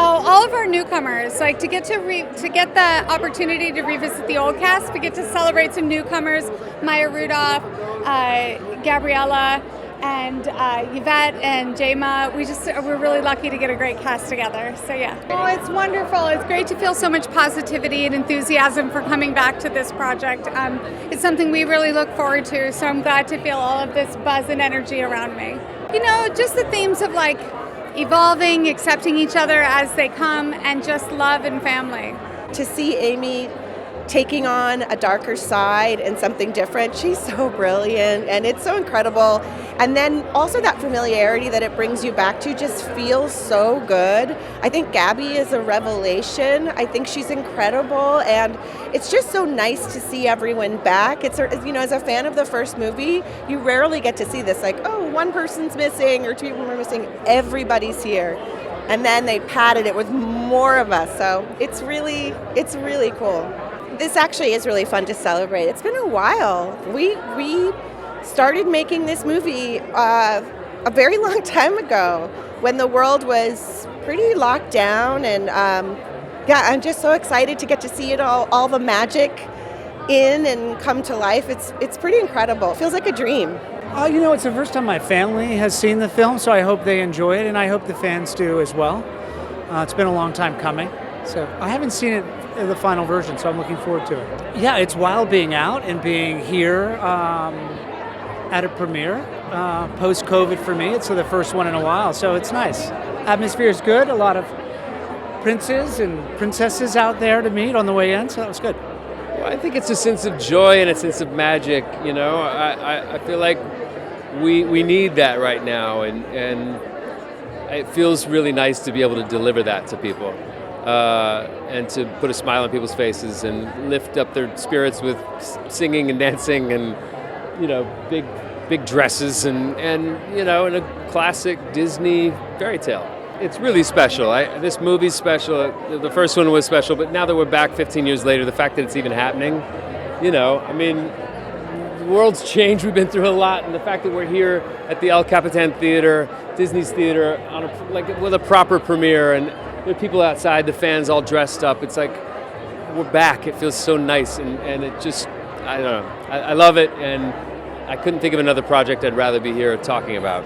Oh, all of our newcomers, like to get the opportunity to revisit the old cast, we get to celebrate some newcomers, Maya Rudolph, Gabriella, and Yvette and Jayma. We're really lucky to get a great cast together. So yeah. Oh, it's wonderful. It's great to feel so much positivity and enthusiasm for coming back to this project. It's something we really look forward to. So I'm glad to feel all of this buzz and energy around me. You know, just the themes of like evolving, accepting each other as they come, and just love and family. To see Amy taking on a darker side and something different, she's so brilliant and it's so incredible. And then also that familiarity that it brings you back to just feels so good. I think Gabby is a revelation. I think she's incredible, and it's just so nice to see everyone back. It's, you know, as a fan of the first movie, you rarely get to see this, like, oh, one person's missing or two people are missing. Everybody's here. And then they padded it with more of us. So it's really cool. This actually is really fun to celebrate. It's been a while. We started making this movie a very long time ago when the world was pretty locked down, and yeah, I'm just so excited to get to see it all the magic in and come to life. It's pretty incredible. It feels like a dream. You know, it's the first time my family has seen the film, so I hope they enjoy it, and I hope the fans do as well. It's been a long time coming, so I haven't seen it the final version, so I'm looking forward to it. Yeah, it's wild being out and being here at a premiere post-COVID for me. It's the first one in a while, so it's nice. Atmosphere is good. A lot of princes and princesses out there to meet on the way in, so that was good. Well, I think it's a sense of joy and a sense of magic. You know, I feel like we need that right now, and it feels really nice to be able to deliver that to people. And to put a smile on people's faces and lift up their spirits with singing and dancing and, you know, big dresses and you know, in a classic Disney fairy tale. It's really special. This movie's special. The first one was special, but now that we're back 15 years later, the fact that it's even happening, you know, I mean, the world's changed. We've been through a lot, and the fact that we're here at the El Capitan Theater, Disney's theater, with a proper premiere, and there are people outside, the fans all dressed up. It's like we're back. It feels so nice, and it just, I don't know. I love it, and I couldn't think of another project I'd rather be here talking about.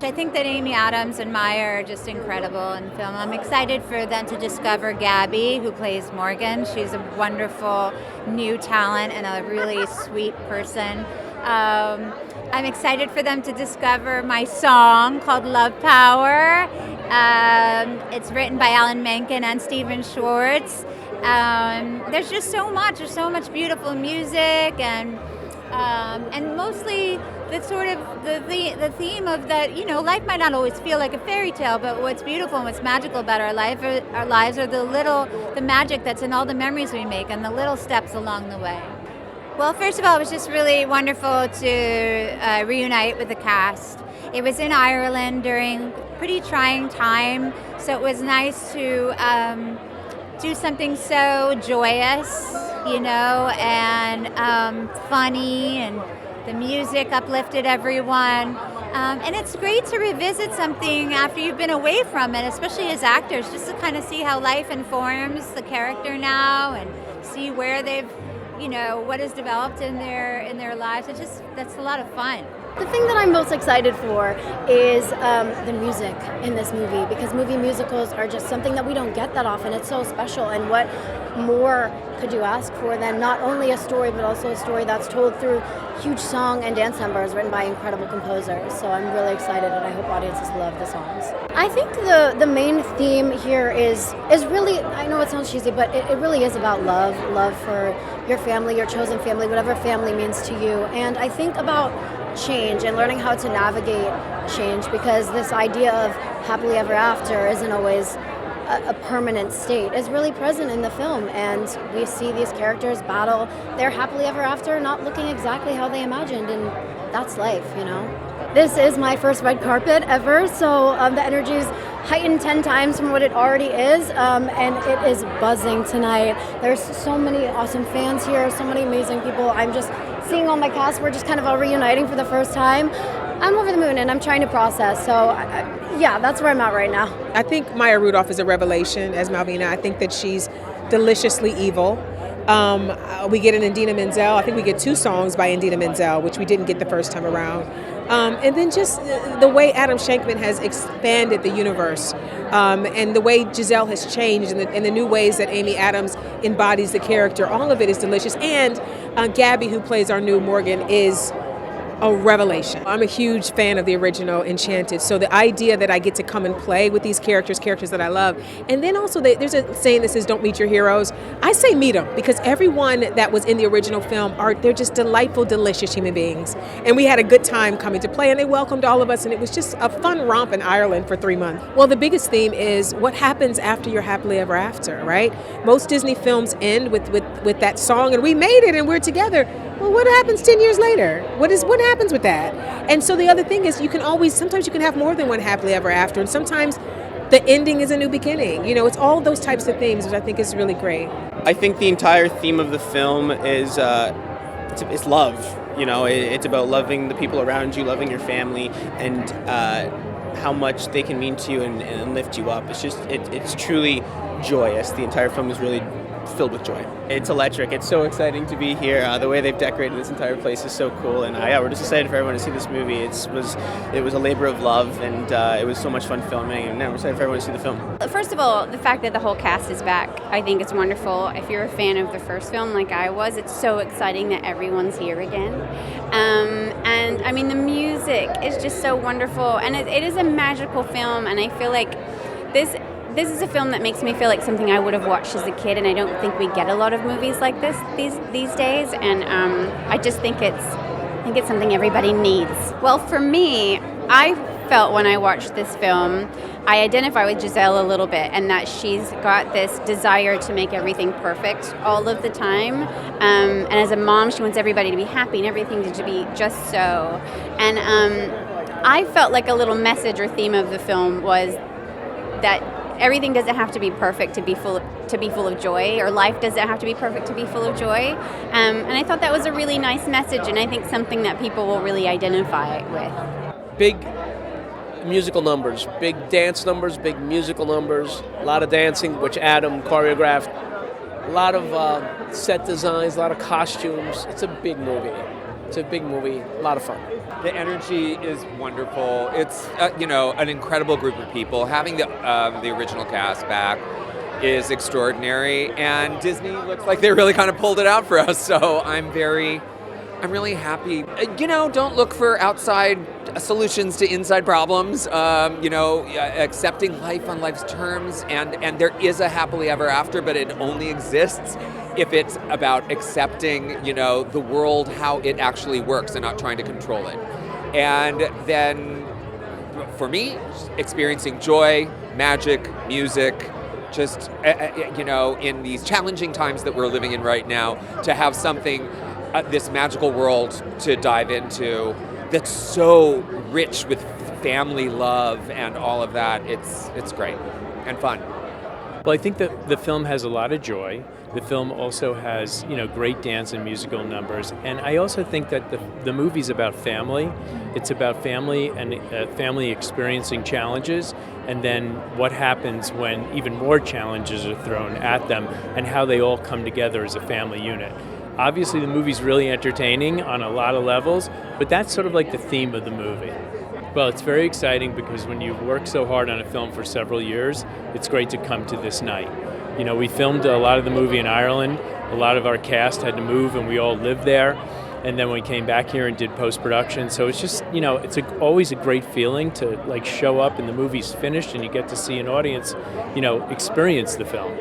I think that Amy Adams and Maya are just incredible in film. I'm excited for them to discover Gabby, who plays Morgan. She's a wonderful new talent and a really sweet person. I'm excited for them to discover my song called Love Power. It's written by Alan Menken and Stephen Schwartz. There's just so much. There's so much beautiful music, and mostly the sort of the theme of that, you know, life might not always feel like a fairy tale, but what's beautiful and what's magical about our lives are the magic that's in all the memories we make and the little steps along the way. Well, first of all, it was just really wonderful to reunite with the cast. It was in Ireland during a pretty trying time, so it was nice to do something so joyous, you know, and funny, and the music uplifted everyone. And it's great to revisit something after you've been away from it, especially as actors, just to kind of see how life informs the character now and see where they've, you know, what has developed in their lives. That's a lot of fun. The thing that I'm most excited for is the music in this movie, because movie musicals are just something that we don't get that often. It's so special, and what more could you ask for than not only a story, but also a story that's told through huge song and dance numbers written by incredible composers. So I'm really excited, and I hope audiences love the songs. I think the main theme here is really, I know it sounds cheesy, but it really is about love for your family, your chosen family, whatever family means to you. And I think about change and learning how to navigate change, because this idea of happily ever after isn't always a permanent state, is really present in the film, and we see these characters battle their happily ever after not looking exactly how they imagined, and that's life, you know. This is my first red carpet ever, so the energy is heightened 10 times from what it already is, and it is buzzing tonight. There's so many awesome fans here, so many amazing people. I'm just seeing all my cast. We're just kind of all reuniting for the first time. I'm over the moon and I'm trying to process. So, yeah, that's where I'm at right now. I think Maya Rudolph is a revelation as Malvina. I think that she's deliciously evil. We get an Idina Menzel. I think we get 2 songs by Idina Menzel, which we didn't get the first time around. And then just the way Adam Shankman has expanded the universe, and the way Giselle has changed, and the new ways that Amy Adams embodies the character, all of it is delicious. And Gabby, who plays our new Morgan, is a revelation. I'm a huge fan of the original Enchanted, so the idea that I get to come and play with these characters that I love, and then also there's a saying that says don't meet your heroes. I say meet them, because everyone that was in the original film they're just delightful, delicious human beings, and we had a good time coming to play, and they welcomed all of us, and it was just a fun romp in Ireland for 3 months. Well, the biggest theme is what happens after you're happily ever after, right? Most Disney films end with that song, and we made it and we're together. Well, what happens 10 years later? What happens with that? And so the other thing is sometimes you can have more than one happily ever after, and sometimes the ending is a new beginning. It's all those types of themes, which I think is really great. I think the entire theme of the film is it's love. It's about loving the people around you, loving your family, and how much they can mean to you and lift you up. It's truly joyous. The entire film is really filled with joy. It's electric. It's so exciting to be here. The way they've decorated this entire place is so cool, and we're just excited for everyone to see this movie. It was a labor of love, and it was so much fun filming, and now we're excited for everyone to see the film. First of all, the fact that the whole cast is back, I think it's wonderful. If you're a fan of the first film like I was, it's so exciting that everyone's here again. And I mean, the music is just so wonderful, and it is a magical film, and I feel like this is a film that makes me feel like something I would have watched as a kid, and I don't think we get a lot of movies like this these days, and I just think it's something everybody needs. Well, for me, I felt when I watched this film, I identify with Giselle a little bit, and that she's got this desire to make everything perfect all of the time, and as a mom, she wants everybody to be happy and everything to be just so, and I felt like a little message or theme of the film was that everything doesn't have to be perfect to be full of joy, or life doesn't have to be perfect to be full of joy. And I thought that was a really nice message, and I think something that people will really identify with. Big musical numbers, big dance numbers, big musical numbers, a lot of dancing, which Adam choreographed, a lot of set designs, a lot of costumes. It's a big movie. A lot of fun. The energy is wonderful. It's an incredible group of people. Having the original cast back is extraordinary, and Disney looks like they really kind of pulled it out for us. So I'm really happy. Don't look for outside solutions to inside problems. Accepting life on life's terms, and there is a happily ever after, but it only exists if it's about accepting, the world, how it actually works, and not trying to control it. And then, for me, experiencing joy, magic, music, just, in these challenging times that we're living in right now, to have something, this magical world to dive into that's so rich with family love and all of that. It's great and fun. Well, I think that the film has a lot of joy. The film also has, great dance and musical numbers. And I also think that the movie's about family. It's about family and family experiencing challenges, and then what happens when even more challenges are thrown at them, and how they all come together as a family unit. Obviously, the movie's really entertaining on a lot of levels, but that's sort of like the theme of the movie. Well, it's very exciting because when you've worked so hard on a film for several years, it's great to come to this night. We filmed a lot of the movie in Ireland. A lot of our cast had to move, and we all lived there. And then we came back here and did post-production. So it's just, it's always a great feeling to show up and the movie's finished and you get to see an audience, experience the film.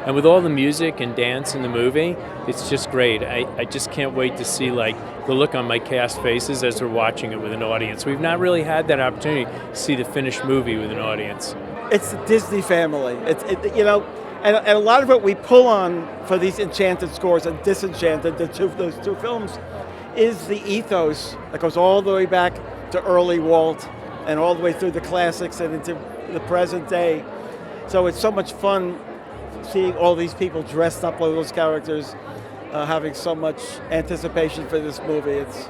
And with all the music and dance in the movie, it's just great. I just can't wait to see the look on my cast faces as we're watching it with an audience. We've not really had that opportunity to see the finished movie with an audience. It's the Disney family. And a lot of what we pull on for these Enchanted scores and Disenchanted, those two films, is the ethos that goes all the way back to early Walt and all the way through the classics and into the present day. So it's so much fun seeing all these people dressed up like those characters, having so much anticipation for this movie. It's